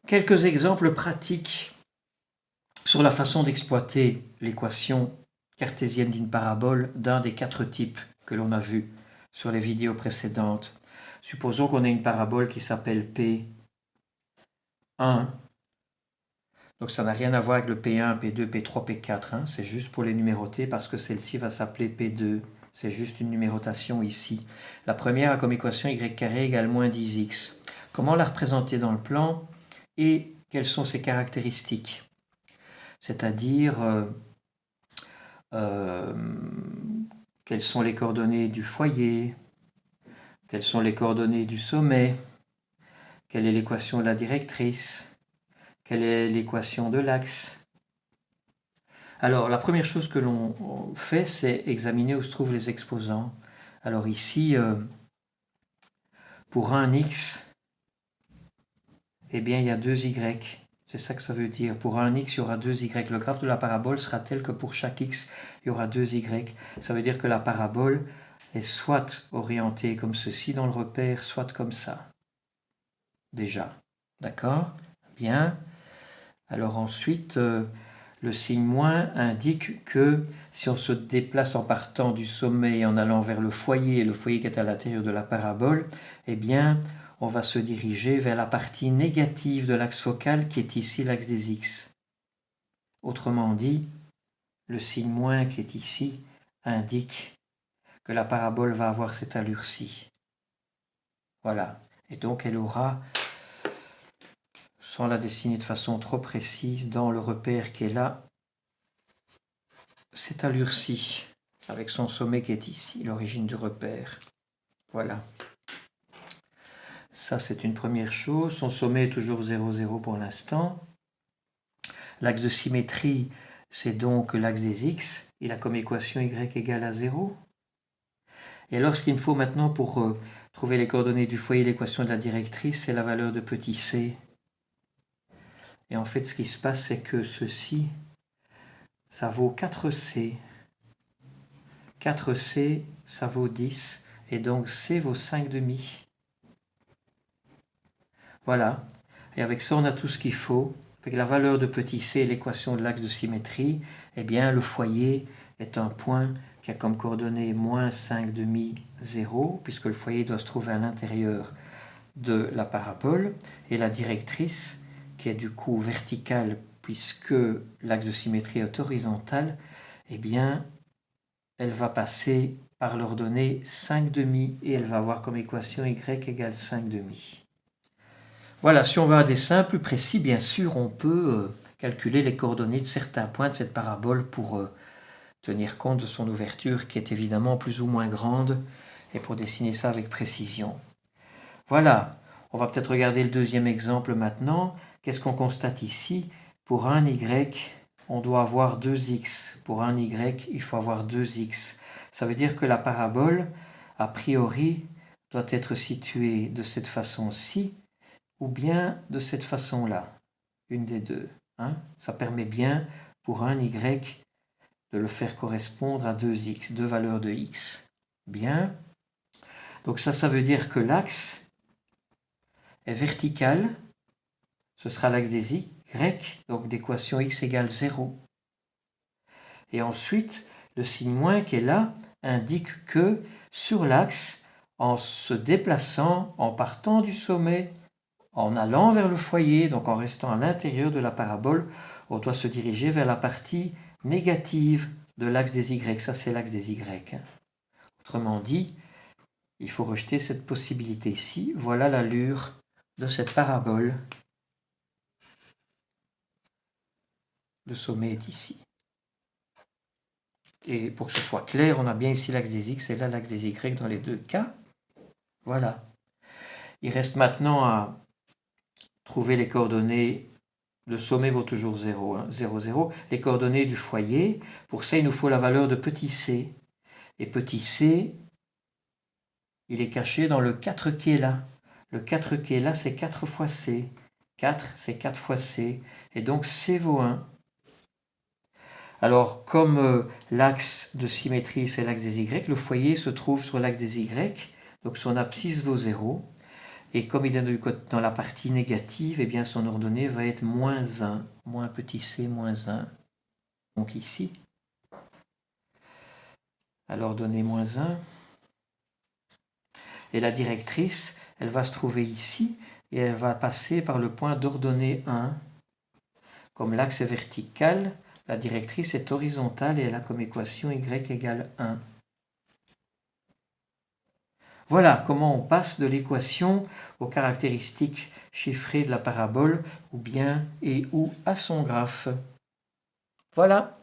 Quelques exemples pratiques sur la façon d'exploiter l'équation cartésienne d'une parabole d'un des 4 types que l'on a vus sur les vidéos précédentes. Supposons qu'on ait une parabole qui s'appelle P1. Donc ça n'a rien à voir avec le P1, P2, P3, P4. C'est juste pour les numéroter parce que celle-ci va s'appeler P2. C'est juste une numérotation ici. La première a comme équation y carré égale moins 10x. Comment la représenter dans le plan et quelles sont ses caractéristiques? C'est-à-dire quelles sont les coordonnées du foyer, quelles sont les coordonnées du sommet, quelle est l'équation de la directrice, quelle est l'équation de l'axe. Alors la première chose que l'on fait, c'est examiner où se trouvent les exposants. Alors ici, pour un x, eh bien il y a 2y. C'est ça que ça veut dire. Pour un x, il y aura 2y. Le graphe de la parabole sera tel que pour chaque x, il y aura 2y. Ça veut dire que la parabole est soit orientée comme ceci dans le repère, soit comme ça. Déjà. D'accord? Bien. Alors ensuite, le signe moins indique que si on se déplace en partant du sommet et en allant vers le foyer qui est à l'intérieur de la parabole, eh bien, on va se diriger vers la partie négative de l'axe focal qui est ici l'axe des x. Autrement dit, le signe moins qui est ici indique que la parabole va avoir cette allure-ci. Voilà. Et donc elle aura, sans la dessiner de façon trop précise, dans le repère qui est là, cette allure-ci, avec son sommet qui est ici, l'origine du repère. Voilà. Ça, c'est une première chose. Son sommet est toujours 0, 0 pour l'instant. L'axe de symétrie, c'est donc l'axe des x. Il a comme équation y égale à 0. Et alors, ce qu'il me faut maintenant pour trouver les coordonnées du foyer, l'équation de la directrice, c'est la valeur de petit c. Et en fait, ce qui se passe, c'est que ceci, ça vaut 4c. 4c, ça vaut 10. Et donc, c vaut 5 demi. Voilà, et avec ça on a tout ce qu'il faut. Avec la valeur de petit c et l'équation de l'axe de symétrie, eh bien le foyer est un point qui a comme coordonnée moins 5 demi 0, puisque le foyer doit se trouver à l'intérieur de la parabole, et la directrice, qui est du coup verticale, puisque l'axe de symétrie est horizontal, eh bien elle va passer par l'ordonnée 5 demi, et elle va avoir comme équation y égale 5 demi. Voilà, si on veut un dessin plus précis, bien sûr, on peut calculer les coordonnées de certains points de cette parabole pour tenir compte de son ouverture qui est évidemment plus ou moins grande et pour dessiner ça avec précision. Voilà, on va peut-être regarder le deuxième exemple maintenant. Qu'est-ce qu'on constate ici? Pour un y, on doit avoir 2x. Pour un y, il faut avoir 2x. Ça veut dire que la parabole, a priori, doit être située de cette façon-ci, ou bien de cette façon-là, une des deux. Ça permet bien pour un y de le faire correspondre à 2x, deux valeurs de x. Bien. Donc ça veut dire que l'axe est vertical, ce sera l'axe des y, donc d'équation x égale 0. Et ensuite, le signe moins qui est là indique que sur l'axe, en se déplaçant, en partant du sommet, en allant vers le foyer, donc en restant à l'intérieur de la parabole, on doit se diriger vers la partie négative de l'axe des y. Ça, c'est l'axe des y. Autrement dit, il faut rejeter cette possibilité ici. Voilà l'allure de cette parabole. Le sommet est ici. Et pour que ce soit clair, on a bien ici l'axe des x et là l'axe des y dans les deux cas. Voilà. Il reste maintenant à trouver les coordonnées. Le sommet vaut toujours 0, 0, 0. Les coordonnées du foyer, pour ça, il nous faut la valeur de petit c. Et petit c, il est caché dans le 4 qui est là. Le 4 qui est là, c'est 4 fois c. 4, c'est 4 fois c. Et donc, c vaut 1. Alors, comme l'axe de symétrie, c'est l'axe des y, le foyer se trouve sur l'axe des y. Donc, son abscisse vaut 0. Et comme il est dans la partie négative, eh bien son ordonnée va être moins 1, moins petit c, moins 1. Donc ici, à l'ordonnée moins 1. Et la directrice, elle va se trouver ici et elle va passer par le point d'ordonnée 1. Comme l'axe est vertical, la directrice est horizontale et elle a comme équation y égale 1. Voilà comment on passe de l'équation aux caractéristiques chiffrées de la parabole ou bien et ou à son graphe. Voilà.